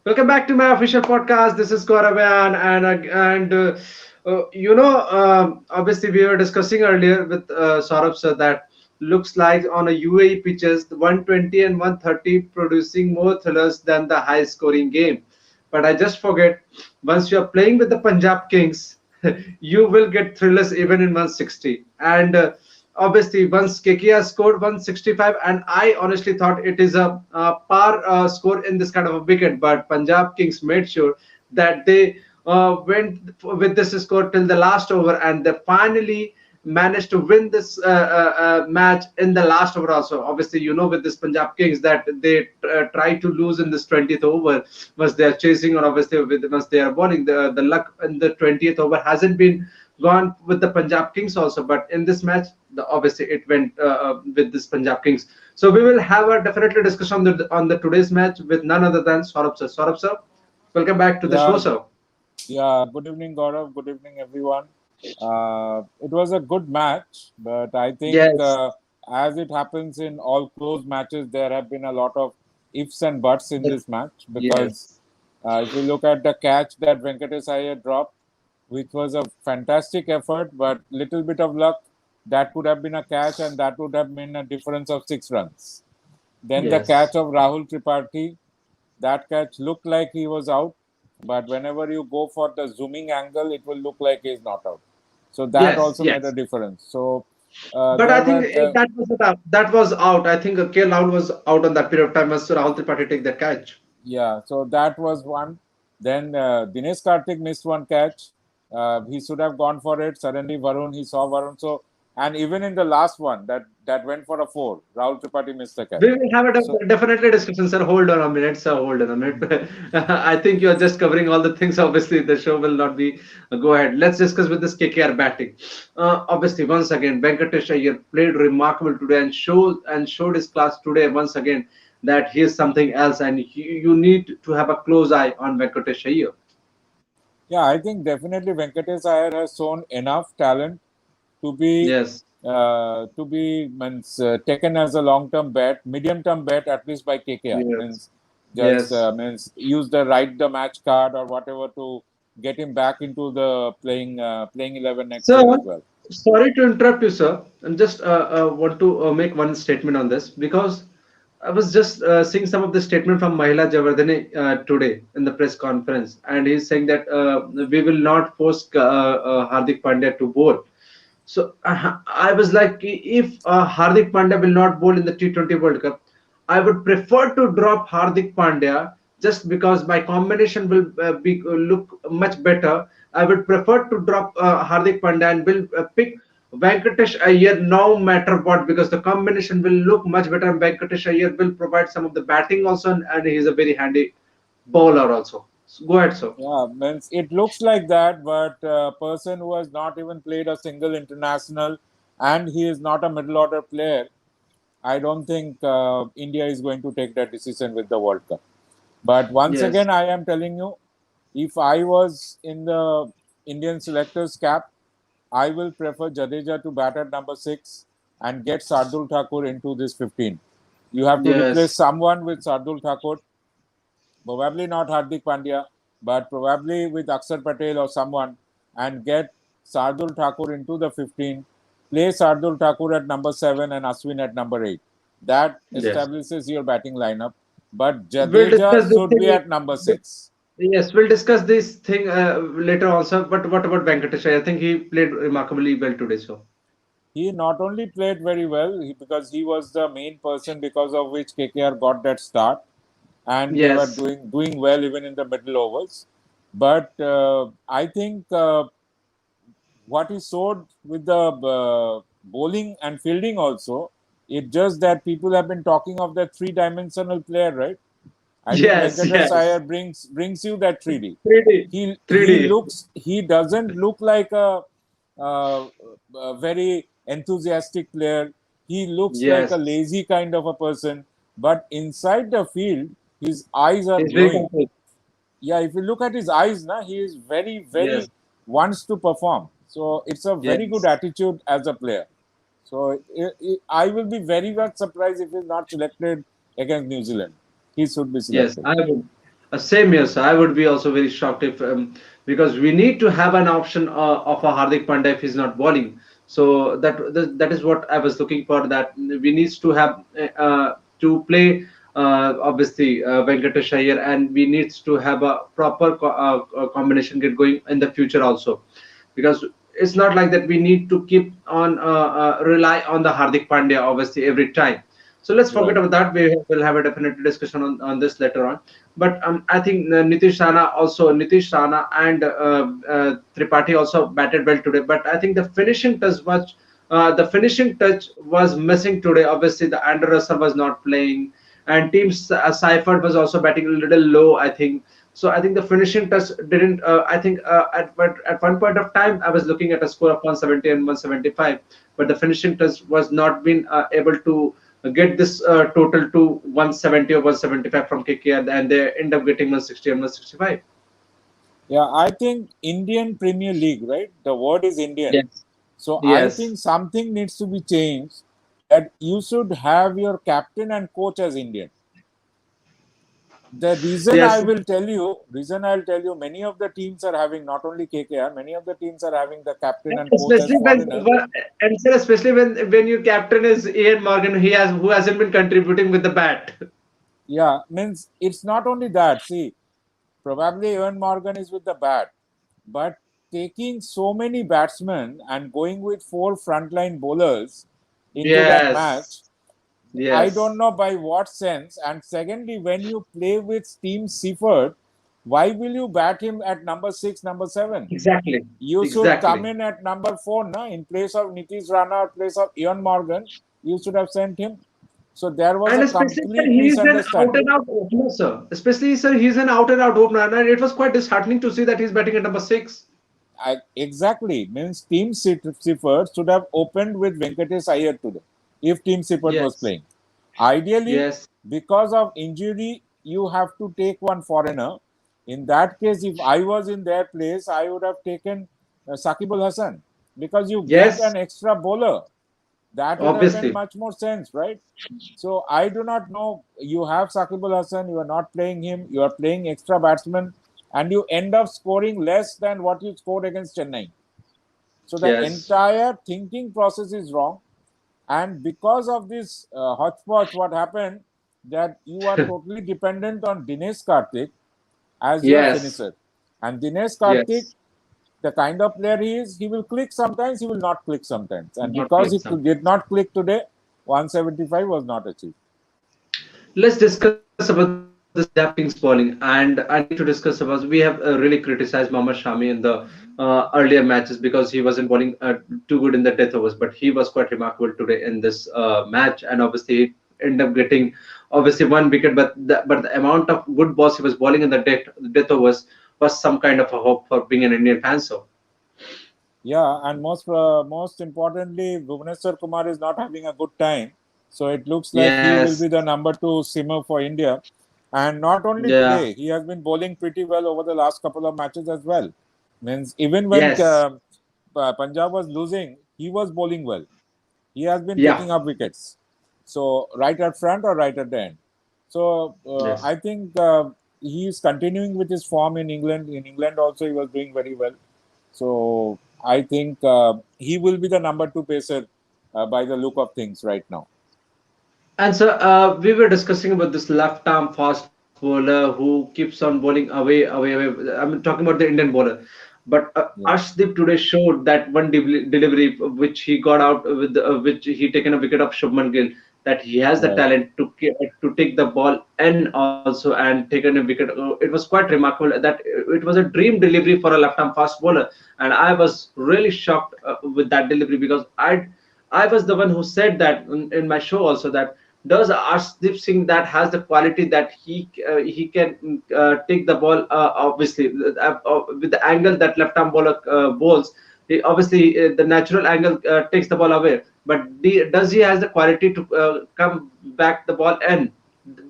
Welcome back to my official podcast. This is Gaurav and obviously we were discussing earlier with Saurabh sir that looks like on a UAE pitches, the 120 and 130 producing more thrillers than the high scoring game. But I just forget, once you are playing with the Punjab Kings, you will get thrillers even in 160. And obviously, once KKR scored 165, and I honestly thought it is a par score in this kind of a wicket, but Punjab Kings made sure that they went with this score till the last over, and they finally managed to win this match in the last over also. Obviously, with this Punjab Kings that they try to lose in this 20th over once they are chasing, or obviously once they are bowling. The luck in the 20th over hasn't been gone with the Punjab Kings also, but in this match, obviously it went with this Punjab Kings. So we will have a definitely discussion on the today's match with none other than Saurabh sir. Saurabh sir, welcome back to the show, Yeah, sir. yeah. Good evening, Gaurav. Good evening, everyone. It was a good match, but I think Yes, as it happens in all close matches, there have been a lot of ifs and buts in this match because yes, if you look at the catch that Venkatesh Iyer dropped, which was a fantastic effort, but little bit of luck, that could have been a catch and that would have been a difference of 6 runs. Then the yes. catch of Rahul Tripathi, that catch looked like he was out, but whenever you go for the zooming angle, it will look like he's not out. So that Yes, also made a yes. difference. So But I there think were, that was out. That was out. I think KL Rahul was out on that period of time as Rahul Tripathi take the catch. yeah, so that was one. Then Dinesh Karthik missed one catch. He should have gone for it. Suddenly Varun, he saw Varun. So, and even in the last one, that went for a four, Rahul Tripathi missed the catch. We will have a So definitely discussion, sir. Hold on a minute, sir. Hold on a minute. I think you are just covering all the things. Obviously, the show will not be. Go ahead. Let's discuss with this KKR batting. Obviously, once again, Venkatesh Iyer played remarkable today and showed his class today once again that he is something else, and you need to have a close eye on Venkatesh Iyer. yeah, I think definitely Venkatesh Iyer has shown enough talent to be Yes, means taken as a long-term bet, medium-term bet at least by KKR. yes, Means just yes. means use the right the match card or whatever to get him back into the playing 11 next Sir, year as well. sorry to interrupt you, sir. I'm just want to make one statement on this because I was just seeing some of the statement from Mahila Javardhane today in the press conference, and he's saying that we will not force Hardik Pandya to bowl. So I was like, if Hardik Pandya will not bowl in the T20 World Cup, I would prefer to drop Hardik Pandya just because my combination will be look much better. I would prefer to drop Hardik Pandya and will pick Venkatesh Iyer no matter what because the combination will look much better. And Venkatesh Iyer will provide some of the batting also, and he's a very handy bowler also. So go ahead, sir. Yeah, means it looks like that, but a person who has not even played a single international and he is not a middle order player, I don't think India is going to take that decision with the World Cup. But once Yes, again, I am telling you, if I was in the Indian selectors cap, I will prefer Jadeja to bat at number 6 and get Sardul Thakur into this 15. You have to replace yes, someone with Sardul Thakur, probably not Hardik Pandya, but probably with Akshar Patel or someone, and get Sardul Thakur into the 15. Play Sardul Thakur at number 7 and Ashwin at number 8. That yes. establishes your batting lineup. But We'll Jadeja discuss this should be thing. at number 6. Yes, we'll discuss this thing later also. But what about Venkatesh? I think he played remarkably well today. So He not only played very well because he was the main person because of which KKR got that start, and they were yes, doing well even in the middle overs. But I think what he showed with the bowling and fielding also, it's just that people have been talking of that three-dimensional player, right? I think yes, Venkatesh yes. Iyer brings you that 3D. 3D, He 3D. looks he doesn't look like a very enthusiastic player. He looks like a Yes, lazy kind of a person, but inside the field, his eyes are he's very glowing. complete. Yeah, if you look at his eyes, na, he is Yes, very wants to perform. So it's a very good yes, attitude as a player. So I will be very much surprised if he's not selected against New Zealand. He should be yes. selected. I would. Same here, sir. I would be also very shocked if because we need to have an option of a Hardik Pandya if he's not bowling. So that is what I was looking for. That we needs to have to play obviously Venkatesh Iyer, and we needs to have a proper combination get going in the future also, because it's not like that we need to keep on rely on the Hardik Pandya obviously every time. So let's forget Right. about that. We will have a definite discussion on this later on. But I think Nitish Rana and Tripathi also batted well today. But I think the finishing touch was missing today. Obviously, the Andrew Russell was not playing, and Team Seifert was also batting a little low, I think. So I think the finishing touch didn't. I think at one point of time I was looking at a score of 170 and 175, but the finishing touch was not been able to get this total to 170 or 175 from KKR, and they end up getting 160 and 165. Yeah, I think Indian Premier League, right? The word is Indian. Yes. So I Yes. think something needs to be changed, that you should have your captain and coach as Indian. The Yes. reason I'll tell you, many of the teams are having, not only KKR, many of the teams are having the captain And and coach as foreigners. especially when your captain is Ian Morgan, who hasn't been contributing with the bat. Yeah, means it's not only that. See, probably Evan Morgan is with the bat, but taking so many batsmen and going with four frontline bowlers into that match, Yes. I Yes. don't know by what sense. And secondly, when you play with Team Seaford, why will you bat him at number 6, number 7? Exactly. You should come Exactly. in at number 4, na? In place of Nitish Rana or place of Ian Morgan, you should have sent him. So there was And a especially, sir, complete he's an out misunderstanding. and out opener, sir. Especially, sir, he's an out and out opener, and it was quite disheartening to see that he's batting at number six. Exactly. Means Team Seaford should have opened with Venkatesh Iyer today if Team Seaford was Yes. playing. Ideally, Yes. because of injury, you have to take one foreigner. In that case, if I was in their place, I would have taken Sakibul Hasan, because you get Yes. an extra bowler. That would have made Obviously. much more sense, right? So I do not know. You have Sakibul Hasan, you are not playing him, you are playing extra batsman, and you end up scoring less than what you scored against Chennai. So the Yes. entire thinking process is wrong. And because of this hodgepodge, what happened, that you are totally dependent on Dinesh Karthik as your Yes. finisher. And Dinesh Karthik, Yes. the kind of player he is, he will click sometimes, he will not click sometimes. And Not because playing he some. did not click today, 175 was not achieved. Let's discuss about this Punjab Kings bowling, and I need to discuss about. We have really criticized Mohammad Shami in the earlier matches because he wasn't bowling too good in the death overs, but he was quite remarkable today in this match, and obviously he ended up getting obviously one wicket, but the amount of good balls he was bowling in the death overs was some kind of a hope for being an Indian fan. So Yeah, and most importantly, Bhuvneshwar Kumar is not having a good time. So it looks like he will yes, be the number 2 simmer for India. And not only yeah, today, he has been bowling pretty well over the last couple of matches as well. Means even when yes, Punjab was losing, he was bowling well. He has been yeah, taking up wickets. So right at front or right at the end. So yes. I think he is continuing with his form in England. In England also, he was doing very well. So I think he will be the number 2 pacer by the look of things right now. And so we were discussing about this left arm fast bowler who keeps on bowling away. I'm talking about the Indian bowler. But Yeah. Arshdeep today showed that one delivery which he got out with which he taken a wicket of Shubman Gill, that he has the Right. talent to take the ball in also and taken a wicket. It was quite remarkable that it was a dream delivery for a left arm fast bowler, and I was really shocked with that delivery because I was the one who said that in my show also, that does Arshdeep Singh that has the quality that he can take the ball obviously with the angle that left arm bowler bowls. Obviously, the natural angle takes the ball away, but does he has the quality to come back the ball in?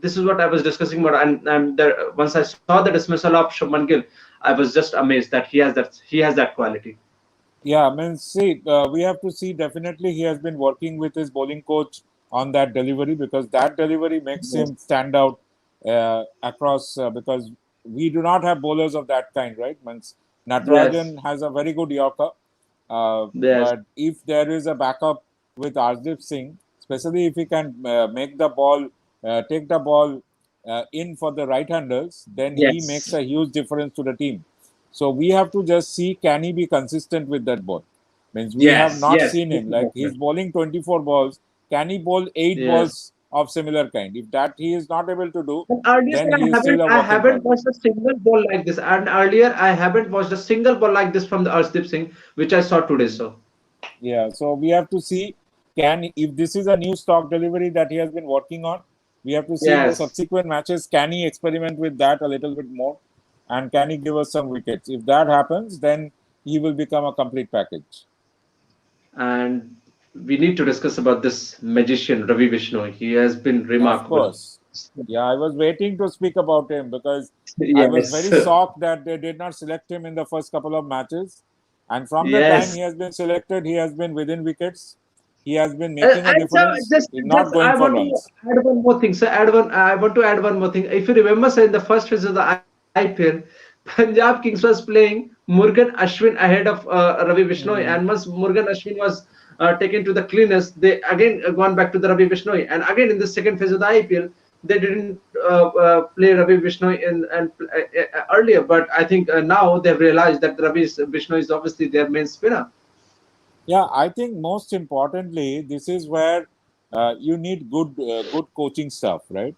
This is what I was discussing about, and once I saw the dismissal of Shubman Gill, I was just amazed that he has that quality. Yeah, I mean, see, we have to see, definitely he has been working with his bowling coach on that delivery, because that delivery makes Yes. him stand out across. Because we do not have bowlers of that kind, right? Means Yes. Natarajan has a very good Yorker, Yes. but if there is a backup with Arshdeep Singh, especially if he can make the ball, take the ball in for the right-handers, then he makes Yes. a huge difference to the team. So we have to just see, can he be consistent with that ball? Means we have Yes. not Yes. seen him, like he's bowling 24 balls. Can he bowl 8 Yes. balls of similar kind? If that he is not able to do, But earlier, then sir, he is still a I work in haven't progress. watched a single ball like this. And earlier, I haven't watched a single ball like this from the Arshdeep Singh, which I saw today. So, Yeah, so we have to see, can, if this is a new stock delivery that he has been working on, we have to see in the yes. subsequent matches, can he experiment with that a little bit more, and can he give us some wickets? If that happens, then he will become a complete package. And we need to discuss about this magician, Ravi Bishnoi. He has been Of remarkable. course. Yeah, I was waiting to speak about him because I was Yes. very shocked that they did not select him in the first couple of matches. And from the time Yes. he has been selected, he has been within wickets. He has been making a And so difference, he's not I going for want to runs. add one more thing. So I want to add one more thing. If you remember, sir, in the first phase of the IPL, Punjab Kings was playing Murugan Ashwin ahead of Ravi Bishnoi, and Mm. once Murugan Ashwin was taken to the cleaners, they again gone back to the Ravi Bishnoi, and again in the second phase of the IPL, they didn't play Ravi Bishnoi earlier, but I think now they've realized that Ravi Bishnoi is obviously their main spinner. Yeah, I think most importantly, this is where you need good coaching staff, right?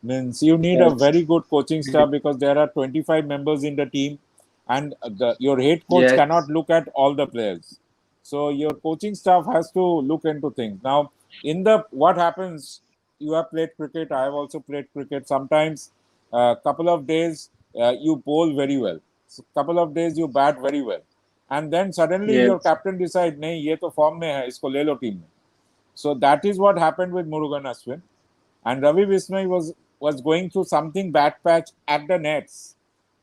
Means you need a Yes. very good coaching staff because there are 25 members in the team, and your head coach Yes. cannot look at all the players. So your coaching staff has to look into things. Now, in the what happens, you have played cricket. I have also played cricket. Sometimes a couple of days you bowl very well. Couple of days you bat very well, and then suddenly your Yes. captain decide, नहीं ये तो form में है, इसको ले लो team में. So that is what happened with Murugan Ashwin. And Ravi Bishnoi was going through something bad patch at the nets.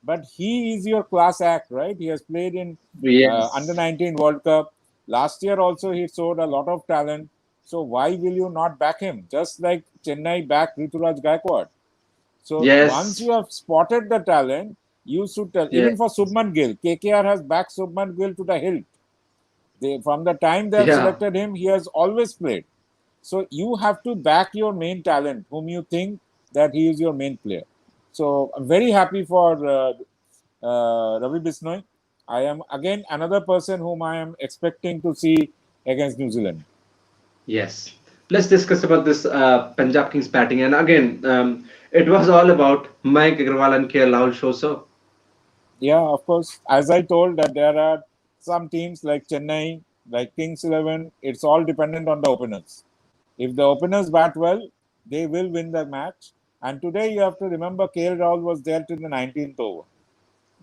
But he is your class act, right? He has played in under Yes. 19 World Cup. Last year also he showed a lot of talent. So why will you not back him? Just like Chennai backed Rituraj Gaikwad. So once Yes. you have spotted the talent, you should tell. Yeah. Even for Subman Gill, KKR has backed Subman Gill to the hilt. From the time they have Yeah. selected him, he has always played. So you have to back your main talent, whom you think that he is your main player. So I'm very happy for Ravi Bishnoi. I am again another person whom I am expecting to see against New Zealand. Yes. Let's discuss about this Punjab Kings batting. And again, it was all about Mike Agarwal and KL Rahul show. So, Yeah, of course. As I told that there are some teams like Chennai, like Kings 11, it's all dependent on the openers. If the openers bat well, they will win the match. And today you have to remember KL Rahul was there till the 19th over.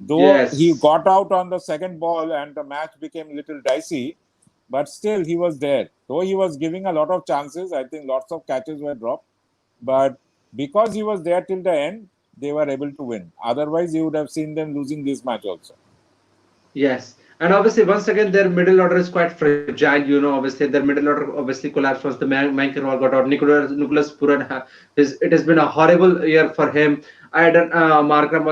Though he yes. got out on the second ball and the match became a little dicey, but still he was there. Though he was giving a lot of chances, I think lots of catches were dropped. But because he was there till the end, they were able to win. Otherwise, you would have seen them losing this match also. Yes. And obviously, once again, their middle order is quite fragile. Obviously, their middle order obviously collapsed once the Mike Agarwal got out. Nicholas Puran, it has been a horrible year for him. Aidan Markram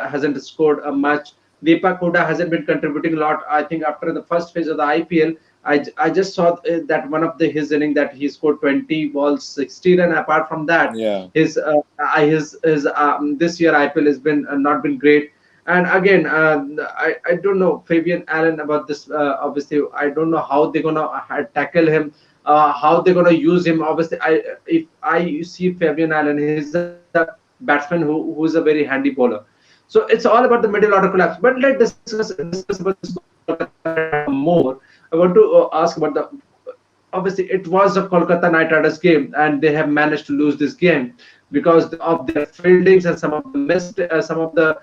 hasn't scored a much. Deepak Huda hasn't been contributing a lot. I think after the first phase of the IPL, I just saw that one of his inning that he scored 20 balls, 60, and apart from that, Yeah. his this year IPL has been not been great. And again, I don't know Fabian Allen about this. Obviously, I don't know how they're gonna tackle him, how they're gonna use him. Obviously, if I see Fabian Allen, he's a batsman who's a very handy bowler. So it's all about the middle order collapse. But let's discuss about this more. I want to ask about the. Obviously, it was a Kolkata Knight Riders game, and they have managed to lose this game because of their fieldings and some of the some of the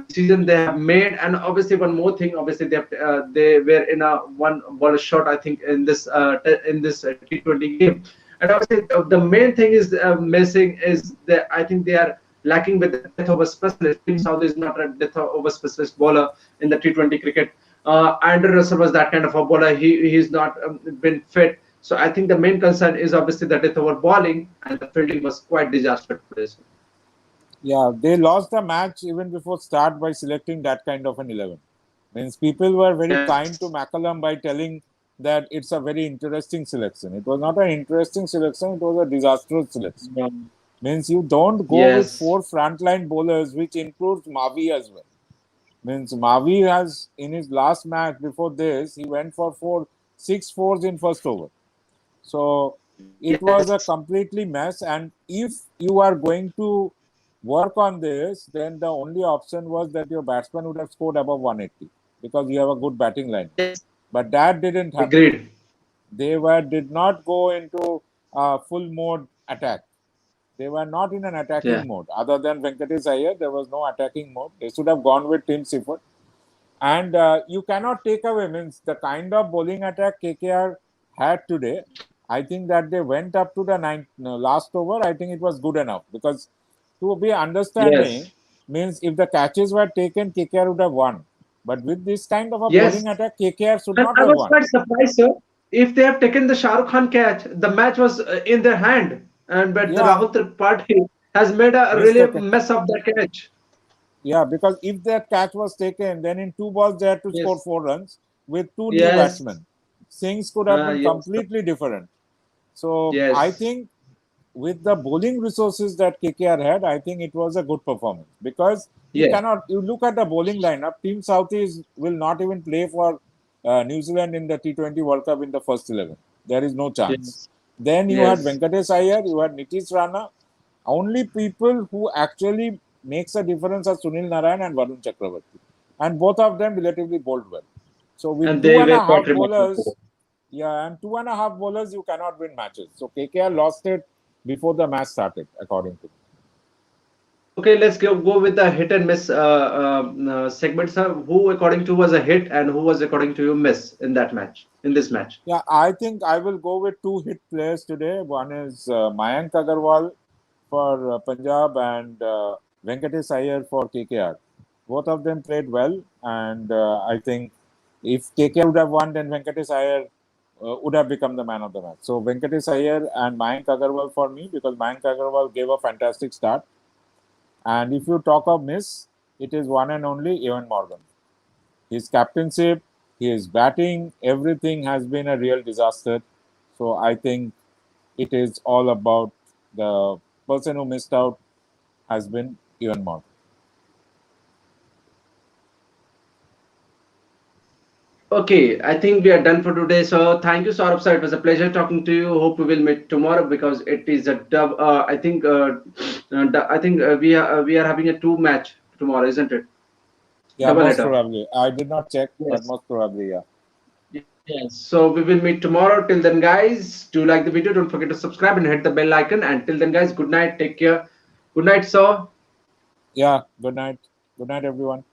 decision they have made. And obviously, one more thing. Obviously, they were in a one ball short, I think, in this T20 game. And obviously, the main thing is missing is that I think they are lacking with the death over specialist. Team South is not a death over specialist bowler in the T20 cricket. Andrew Russell was that kind of a bowler. He's not been fit. So I think the main concern is obviously the death over bowling, and the fielding was quite disastrous. Yeah, they lost the match even before start by selecting that kind of an 11. Means people were very Yes. kind to McCallum by telling that it's a very interesting selection. It was not an interesting selection, it was a disastrous selection. Um, Means you don't go with yes. four frontline bowlers, which includes Mavi as well. Means Mavi has in his last match before this, he went for six fours in first over. So it Yes. was a completely mess. And if you are going to work on this, then the only option was that your batsman would have scored above 180 because you have a good batting line. Yes. But that didn't happen. Agreed. They did not go into full mode attack. They were not in an Yeah. attacking mode. Other than Venkatesh Iyer, there was no attacking mode. They should have gone with Tim Seifert. And you cannot take away means the kind of bowling attack KKR had today. I think that they went up to the last over. I think it was good enough because to be Yes. understanding means if the catches were taken, KKR would have won. But with this kind of a Yes. bowling attack, KKR should And not I have was won. quite surprised, sir. If they have taken the Shah Rukh Khan catch, the match was in their hand. And but the Yeah, Rahul Tripathi has made a missed really the mess of that catch. yeah, because if that catch was taken, then in two balls they had to score Yes. 4 runs with two new Yes. batsmen. Things could have been Yes. completely different. So I Yes. think with the bowling resources that KKR had, I think it was a good performance because Yes. you look at the bowling lineup, Team Southeast will not even play for New Zealand in the T20 World Cup in the first 11. There is no chance. Yes. Then you had Yes. Venkatesh Iyer, you had Nitish Rana. Only people who actually makes a difference are Sunil Narine and Varun Chakravarti. And both of them relatively bowled well. So with And two they and were a quite half remarkable. bowlers, yeah, and two and a half bowlers, you cannot win matches. So KKR lost it before the match started, according to me. Okay, let's go with the hit and miss segments. Who, according to, was a hit and who was, according to you, miss in that match, in this match? Yeah, I think I will go with two hit players today. One is Mayank Agarwal for Punjab and Venkatesh Iyer for KKR. Both of them played well, and I think if KKR would have won, then Venkatesh Iyer would have become the man of the match. So Venkatesh Iyer and Mayank Agarwal for me because Mayank Agarwal gave a fantastic start. And if you talk of miss, it is one and only Evan Morgan. His captainship, his batting, everything has been a real disaster. So I think it is all about the person who missed out has been Evan Morgan. Okay, I think we are done for today. So thank you, Saurabh sir. It was a pleasure talking to you. Hope we will meet tomorrow because it is a dub. I think we are having a two match tomorrow, isn't it? Yeah, Double most header. probably. I did not check, but Yes. most probably, yeah. Yes. So we will meet tomorrow. Till then, guys, do like the video. Don't forget to subscribe and hit the bell icon. And till then, guys, good night. Take care. Good night, sir. Yeah, good night. Good night, everyone.